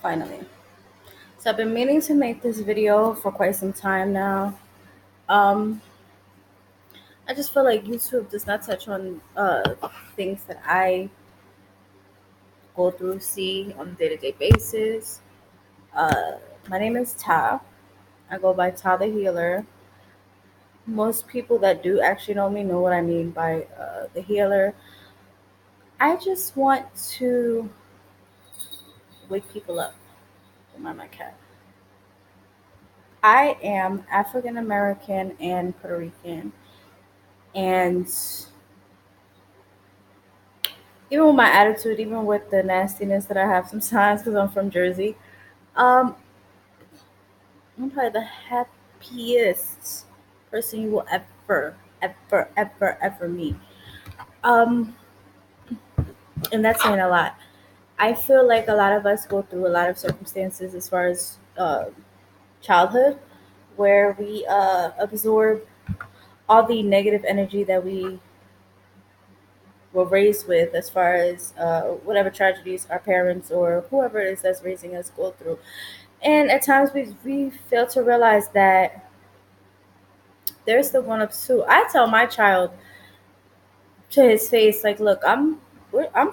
Finally. So I've been meaning to make this video for quite some time now. Um, I just feel like YouTube does not touch on things that I go through, see on a day-to-day basis. Uh, my name is Ta. I go by Ta the Healer. Most people that do actually know me know what I mean by the healer. I just want to wake people up. Mind my cat. I am African American and Puerto Rican, and even with my attitude, even with the nastiness that I have sometimes because I'm from Jersey, um, I'm probably the happiest person you will ever meet. Um, and that's saying a lot. I feel like a lot of us go through a lot of circumstances as far as childhood where we absorb all the negative energy that we were raised with as far as whatever tragedies our parents or whoever it is that's raising us go through. And at times we fail to realize that they're still grown up too. I tell my child to his face, like, look, I'm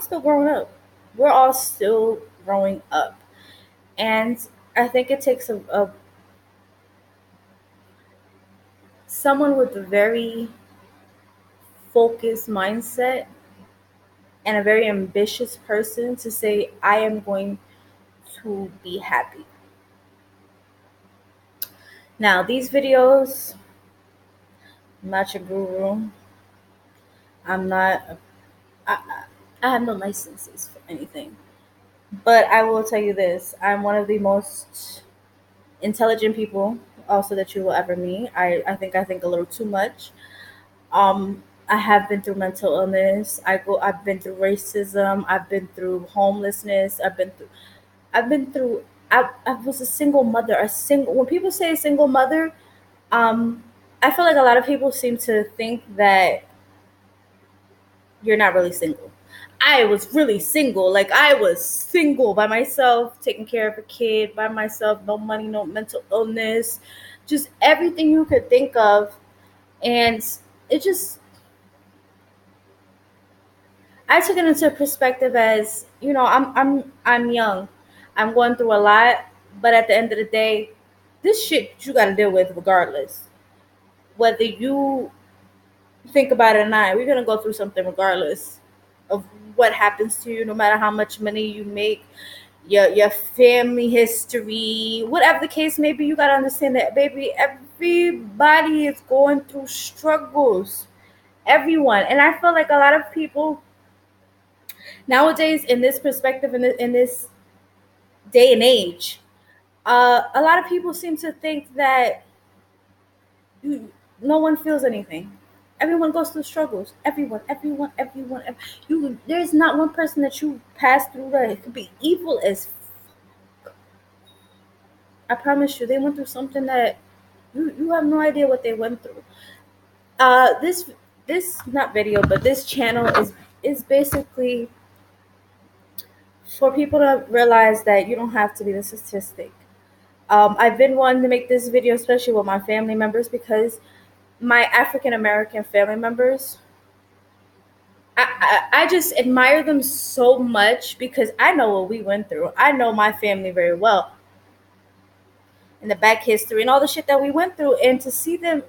still growing up. We're all still growing up. And I think it takes a someone with a very focused mindset and a very ambitious person to say, I am going to be happy. Now, these videos, I'm not your guru. I'm not. I have no licenses for anything. But I will tell you this: I'm one of the most intelligent people, also that you will ever meet. I think a little too much. I have been through mental illness. I've been through racism. I've been through homelessness. I've been through. I was a single mother. A single. When people say single mother, um, I feel like a lot of people seem to think that you're not really single. I was really single. Like, I was single by myself, taking care of a kid by myself, no money, no mental illness, just everything you could think of. And it just, I took it into perspective as, I'm young. I'm going through a lot, but at the end of the day, this shit you got to deal with regardless. Whether you think about it or not, we're gonna go through something regardless of what happens to you, no matter how much money you make, your family history, whatever the case may be. You gotta understand that, baby, everybody is going through struggles. Everyone, and I feel like a lot of people nowadays, in this perspective, in this day and age, a lot of people seem to think that no one feels anything. Everyone goes through struggles. You, there's not one person that you pass through that it could be evil as. I promise you, they went through something that you have no idea what they went through. This not video, but this channel is basically for people to realize that you don't have to be the statistic. I've been wanting to make this video, especially with my family members, because my African American family members, I just admire them so much because I know what we went through. I know my family very well and the back history and all the shit that we went through. And to see them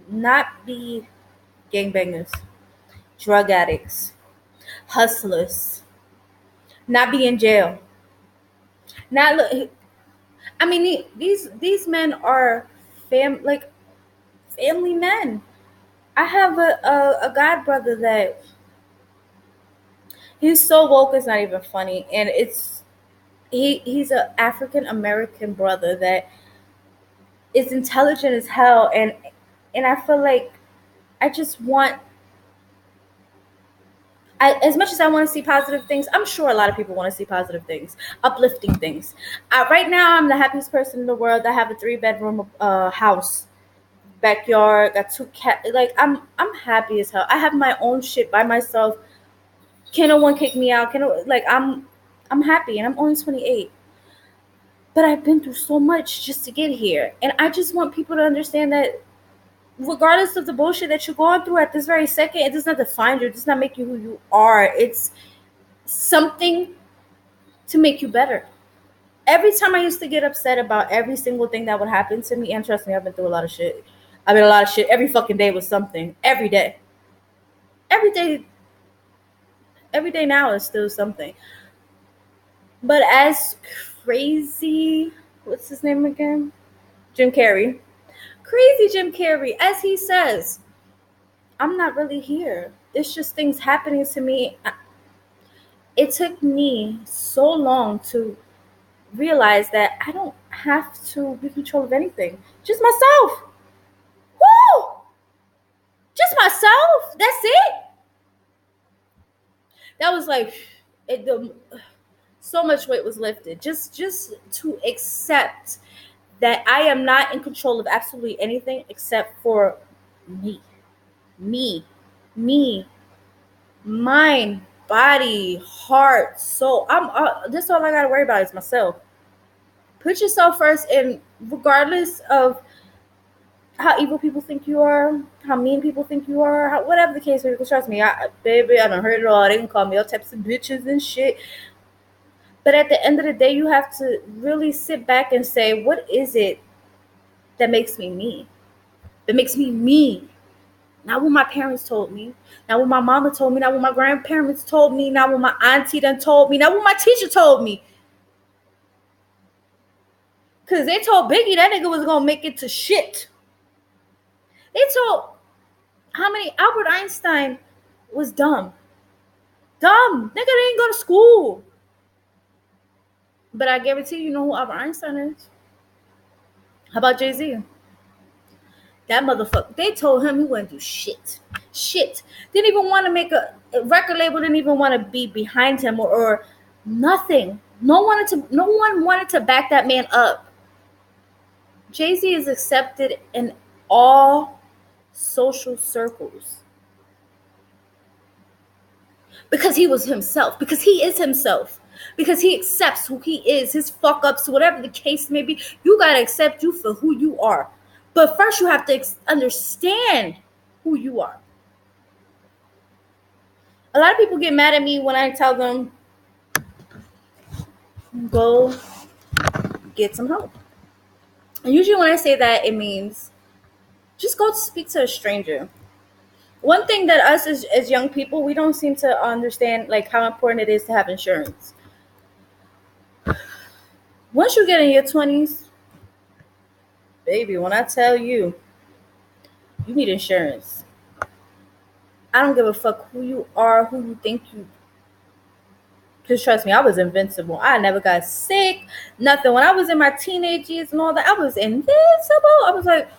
not be gangbangers, drug addicts, hustlers, not be in jail. Not look. I mean, these men are like family men. I have a god brother that he's so woke it's not even funny, and he's an African American brother that is intelligent as hell, and I feel like I just want, as much as I want to see positive things, I'm sure a lot of people want to see positive things, uplifting things. Right now, I'm the happiest person in the world. I have a 3-bedroom house, backyard, got 2 cats. Like, I'm happy as hell. I have my own shit by myself. Can no one kick me out? Like, I'm happy, and I'm only 28. But I've been through so much just to get here. And I just want people to understand that regardless of the bullshit that you're going through at this very second, it does not define you. It does not make you who you are. It's something to make you better. Every time I used to get upset about every single thing that would happen to me, and trust me, I've been through a lot of shit. I mean, a lot of shit. Every fucking day was something. Every day. Every day. Every day now is still something. But as crazy, what's his name again? Jim Carrey. Crazy Jim Carrey, as he says, I'm not really here. It's just things happening to me. It took me so long to realize that I don't have to be in control of anything. Just myself. Woo! Just myself. That's it. That was like so much weight was lifted. Just to accept that I am not in control of absolutely anything except for me. Me. Mind, body, heart, soul. This is all I gotta worry about is myself. Put yourself first, and regardless of how evil people think you are, how mean people think you are, whatever the case, because trust me, baby, I done heard it all. They can call me all types of bitches and shit. But at the end of the day, you have to really sit back and say, what is it that makes me me? That makes me me. Not what my parents told me, not what my mama told me, not what my grandparents told me, not what my auntie done told me, not what my teacher told me. Because they told Biggie that nigga was going to make it to shit. They told how many Albert Einstein was dumb. Dumb. Nigga didn't go to school. But I guarantee you know who Albert Einstein is. How about Jay-Z? That motherfucker, they told him he wouldn't do shit. Didn't even want to make a record label, didn't even want to be behind him or nothing. No one wanted to back that man up. Jay-Z is accepted in all social circles. Because he was himself. Because he is himself. Because he accepts who he is, his fuck ups, whatever the case may be. You gotta accept you for who you are. But first you have to understand who you are. A lot of people get mad at me when I tell them, go get some help. And usually when I say that, it means just go speak to a stranger. One thing that us as young people, we don't seem to understand like how important it is to have insurance. Once you get in your 20s, baby, when I tell you, you need insurance. I don't give a fuck who you are, who you think you. Just trust me, I was invincible. I never got sick, nothing. When I was in my teenage years and all that, I was invincible. I was like,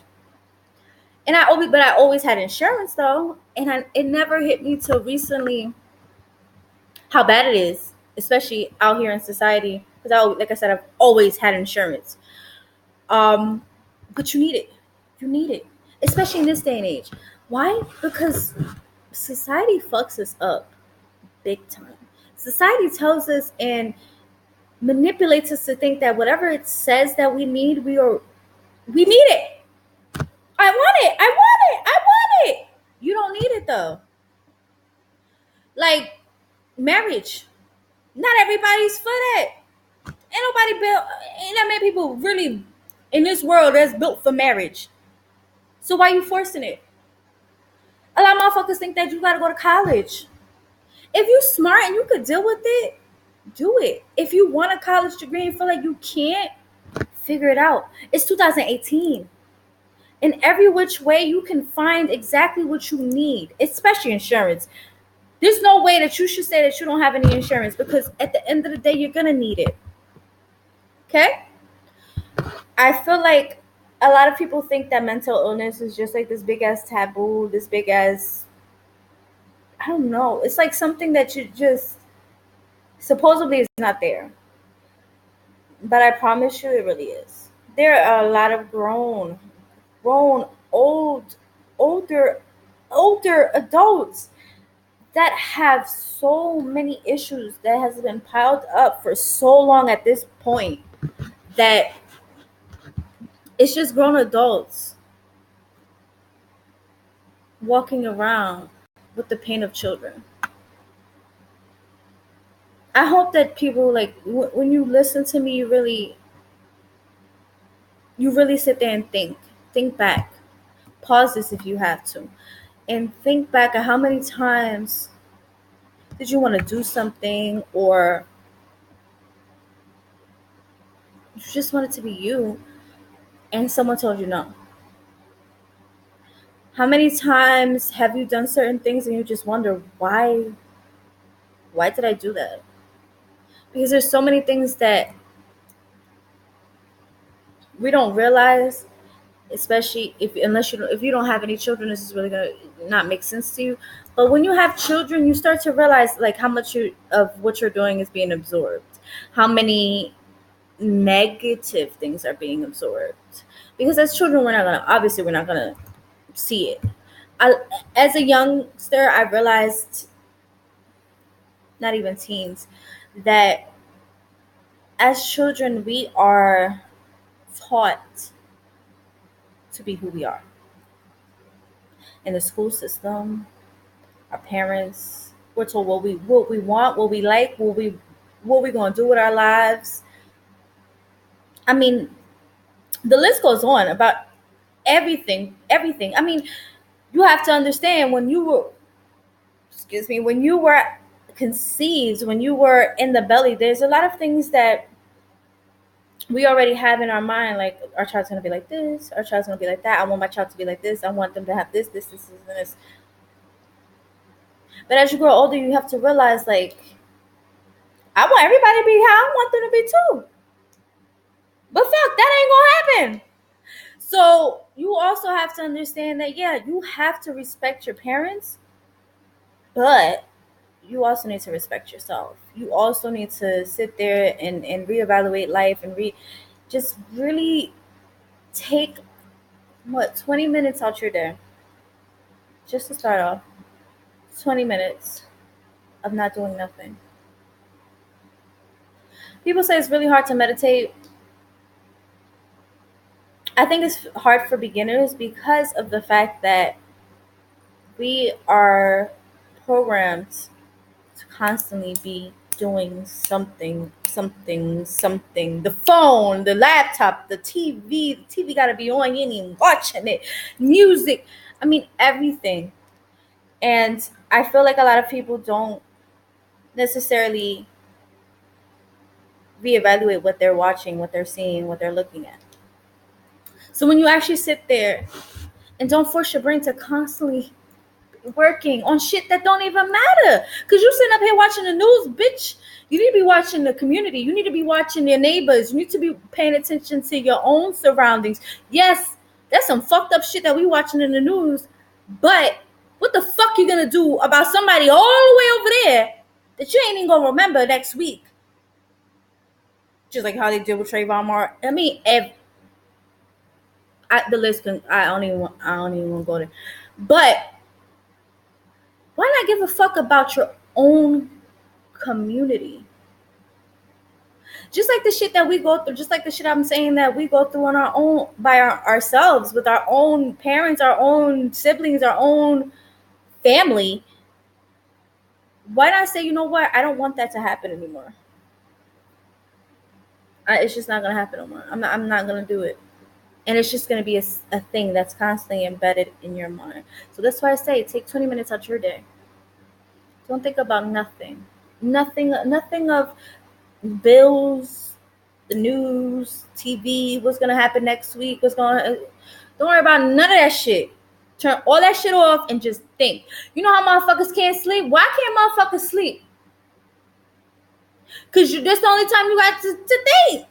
and I always had insurance though, and it never hit me till recently how bad it is, especially out here in society. Because like I said, I've always had insurance. But you need it. You need it, especially in this day and age. Why? Because society fucks us up big time. Society tells us and manipulates us to think that whatever it says that we need, we need it. I want it. You don't need it though. Like marriage. Not everybody's for that. Ain't that many people really in this world that's built for marriage. So why are you forcing it? A lot of motherfuckers think that you gotta go to college. If you smart and you could deal with it, do it. If you want a college degree and feel like you can't, figure it out. It's 2018. In every which way, you can find exactly what you need, especially insurance. There's no way that you should say that you don't have any insurance because at the end of the day, you're going to need it. Okay? I feel like a lot of people think that mental illness is just like this big ass taboo, this big ass, I don't know. It's like something that you just supposedly is not there. But I promise you it really is. There are a lot of older adults that have so many issues that has been piled up for so long at this point that it's just grown adults walking around with the pain of children. I hope that people, like, when you listen to me, you really sit there and think back, pause this if you have to, and think back at how many times did you want to do something, or you just want it to be you, and someone told you no. How many times have you done certain things and you just wonder, why did I do that? Because there's so many things that we don't realize, especially if you don't have any children. This is really gonna not make sense to you. But when you have children, you start to realize, like, how much of what you're doing is being absorbed, how many negative things are being absorbed. Because as children, we're not gonna see it. As a youngster, I realized, not even teens, that as children we are taught to be who we are. In the school system, our parents, we're told what we want, what we like, what we gonna do with our lives. I mean, the list goes on about everything. I mean, you have to understand, when you were conceived, when you were in the belly, there's a lot of things that we already have in our mind, like, our child's gonna be like this, our child's gonna be like that. I want my child to be like this. I want them to have this, and this. But as you grow older, you have to realize, like, I want everybody to be how I want them to be too. But fuck, that ain't gonna happen. So you also have to understand that, yeah, you have to respect your parents, but you also need to respect yourself. You also need to sit there and reevaluate life, and just really take 20 minutes out your day, just to start off. 20 minutes of not doing nothing. People say it's really hard to meditate. I think it's hard for beginners because of the fact that we are programmed to constantly be doing something. The phone, the laptop, the TV. The TV got to be on. You ain't even watching it. Music. I mean, everything. And I feel like a lot of people don't necessarily reevaluate what they're watching, what they're seeing, what they're looking at. So when you actually sit there and don't force your brain to constantly working on shit that don't even matter, because you're sitting up here watching the news, bitch. You need to be watching the community. You need to be watching your neighbors. You need to be paying attention to your own surroundings. Yes, that's some fucked up shit that we watching in the news, but what the fuck you gonna do about somebody all the way over there that you ain't even gonna remember next week? Just like how they did with Trayvon Martin. I mean, the list can. I don't even want to go there. But why not give a fuck about your own community? Just like the shit that we go through, just like the shit I'm saying that we go through on our own, by ourselves, with our own parents, our own siblings, our own family. Why not say, you know what? I don't want that to happen anymore. It's just not gonna happen anymore. I'm not gonna do it. And it's just going to be a thing that's constantly embedded in your mind. So that's why I say, take 20 minutes out your day. Don't think about nothing. Nothing of bills, the news, TV, what's going to happen next week, don't worry about none of that shit. Turn all that shit off and just think. You know how motherfuckers can't sleep? Why can't motherfuckers sleep? Because that's the only time you got to think.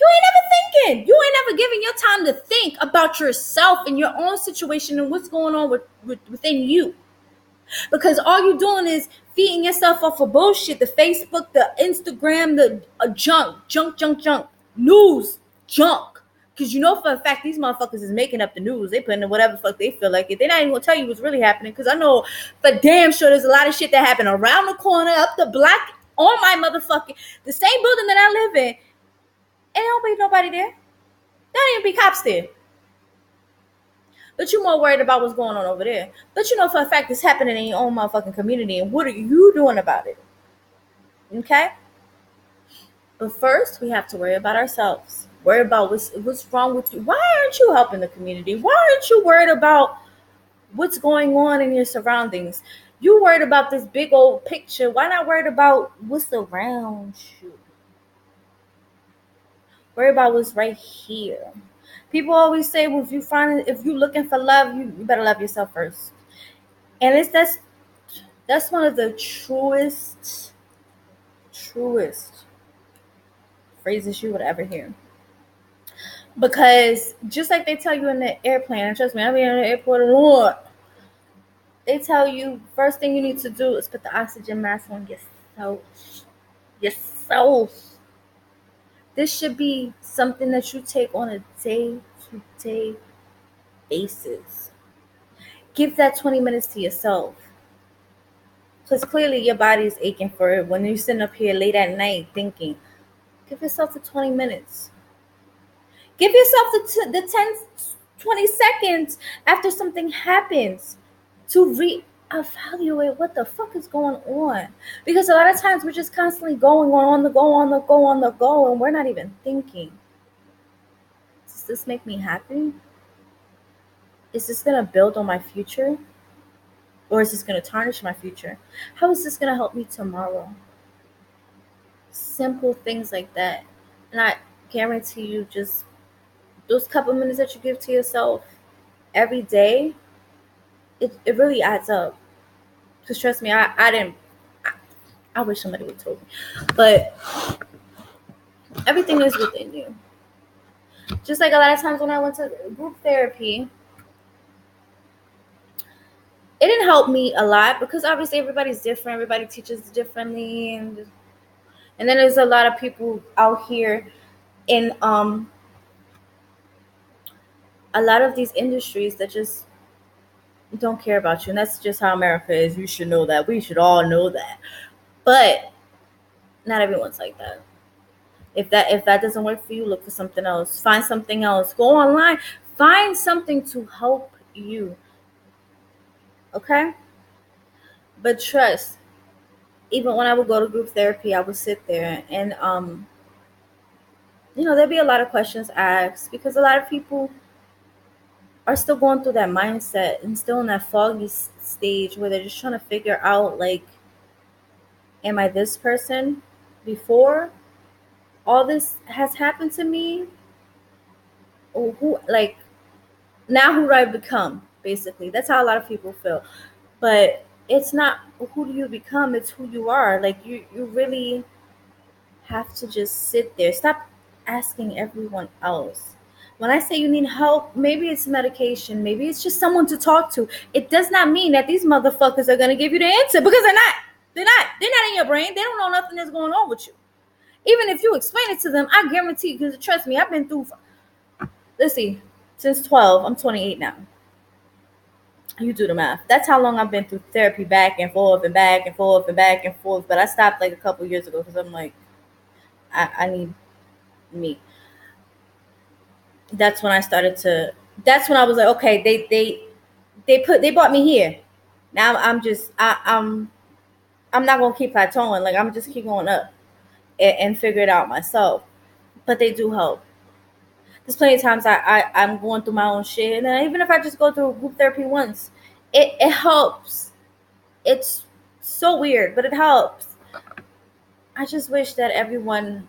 You ain't never thinking. You ain't never giving your time to think about yourself and your own situation and what's going on within you. Because all you're doing is feeding yourself off of bullshit. The Facebook, the Instagram, the junk. News, junk. Because you know for a fact these motherfuckers is making up the news. They putting in whatever fuck they feel like it. They're not even going to tell you what's really happening. Because I know for damn sure there's a lot of shit that happened around the corner, up the block, on my motherfucking, the same building that I live in. And there don't be nobody there. There don't even be cops there. But you're more worried about what's going on over there. But you know for a fact it's happening in your own motherfucking community. And what are you doing about it? Okay? But first, we have to worry about ourselves. Worry about what's wrong with you. Why aren't you helping the community? Why aren't you worried about what's going on in your surroundings? You worried about this big old picture. Why not worried about what's around you? Worry about what's right here. People always say, well, if you're looking for love, you better love yourself first. And that's one of the truest phrases you would ever hear. Because just like they tell you in the airplane, and trust me, I've been in the airport a lot. They tell you first thing you need to do is put the oxygen mask on yourself. Yourself. This should be something that you take on a day-to-day basis. Give that 20 minutes to yourself. Because clearly your body is aching for it when you're sitting up here late at night thinking. Give yourself the 20 minutes. Give yourself the 10, 20 seconds after something happens to reevaluate what the fuck is going on. Because a lot of times we're just constantly going on the go, and we're not even thinking. Does this make me happy? Is this going to build on my future? Or is this going to tarnish my future? How is this going to help me tomorrow? Simple things like that. And I guarantee you, just those couple minutes that you give to yourself every day, it really adds up. Because trust me, I wish somebody would told me. But everything is within you. Just like a lot of times when I went to group therapy, it didn't help me a lot because obviously everybody's different. Everybody teaches differently. And then there's a lot of people out here in a lot of these industries that just don't care about you. And that's just how America is. You should know that. We should all know that. But not everyone's like that. If that doesn't work for you, look for something else. Find something else. Go online. Find something to help you. Okay? But trust, even when I would go to group therapy, I would sit there and there'd be a lot of questions asked because a lot of people are still going through that mindset and still in that foggy stage where they're just trying to figure out, like, am I this person before all this has happened to me? Or who do I become? Basically, that's how a lot of people feel. But it's not who do you become, it's who you are. Like, you really have to just sit there. Stop asking everyone else. When I say you need help, maybe it's medication, maybe it's just someone to talk to. It does not mean that these motherfuckers are gonna give you the answer, because they're not. They're not in your brain. They don't know nothing that's going on with you. Even if you explain it to them, I guarantee you, because trust me, I've been through, let's see, since 12. I'm 28 now. You do the math. That's how long I've been through therapy, back and forth and back and forth and back and forth. But I stopped like a couple years ago because I'm like, I need me. That's when I started to. That's when I was like, okay, they brought me here. Now I'm not gonna keep plateauing. Like, I'm just keep going up and figure it out myself. But they do help. There's plenty of times I'm going through my own shit, and then even if I just go through group therapy once, it helps. It's so weird, but it helps. I just wish that everyone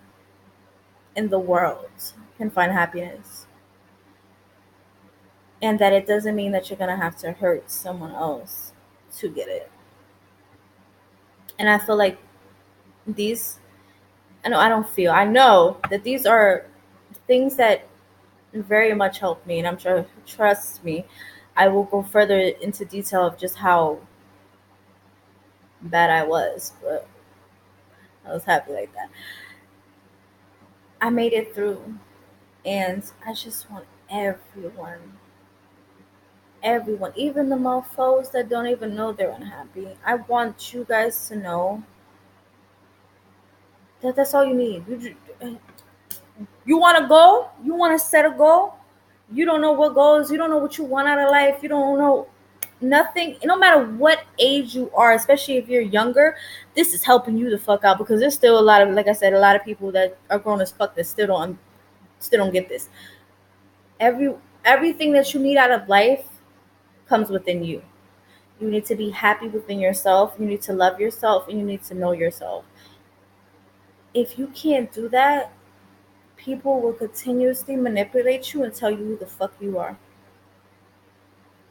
in the world can find happiness, and that it doesn't mean that you're gonna have to hurt someone else to get it. And I feel like these, I know that these are things that very much helped me, and I'm sure, trust me, I will go further into detail of just how bad I was, but I was happy like that. I made it through, and I just want everyone, even the mofos that don't even know they're unhappy. I want you guys to know that that's all you need. You want to go? You want to set a goal? You don't know what goals, you don't know what you want out of life, you don't know nothing. No matter what age you are, especially if you're younger, this is helping you the fuck out, because there's still a lot of, like I said, a lot of people that are grown as fuck that still don't get this. Everything that you need out of life comes within you. You need to be happy within yourself, you need to love yourself, and you need to know yourself. If you can't do that, people will continuously manipulate you and tell you who the fuck you are.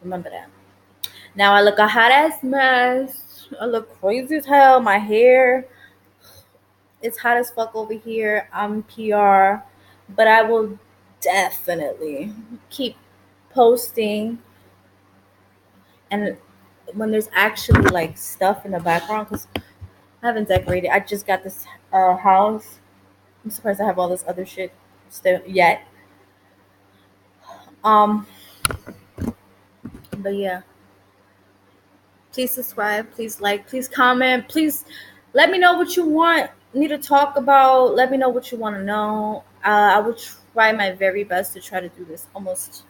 Remember that. Now I look a hot ass mess. I look crazy as hell. My hair, it's hot as fuck over here. I'm PR, but I will definitely keep posting. And when there's actually like stuff in the background, because I haven't decorated. I just got this house. I'm surprised I have all this other shit still yet. Um, but yeah. Please subscribe, please like, please comment, please let me know what you want me to talk about. Let me know what you want to know. I will try my very best to try to do this almost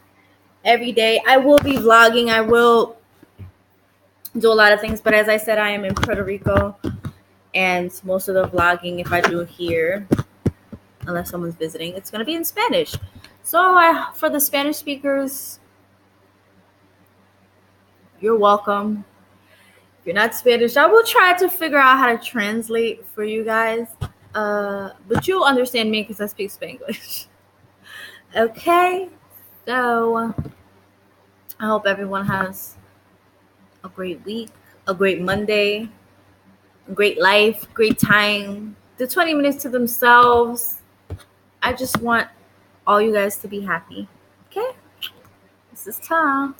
every day. I will be vlogging. I will do a lot of things, but as I said, I am in Puerto Rico, and most of the vlogging, if I do here, unless someone's visiting, it's going to be in Spanish. So for the Spanish speakers, you're welcome. If you're not Spanish, I will try to figure out how to translate for you guys. But you'll understand me because I speak Spanglish. Okay, so I hope everyone has a great week, a great Monday, a great life, great time. The 20 minutes to themselves. I just want all you guys to be happy. Okay, this is Tom.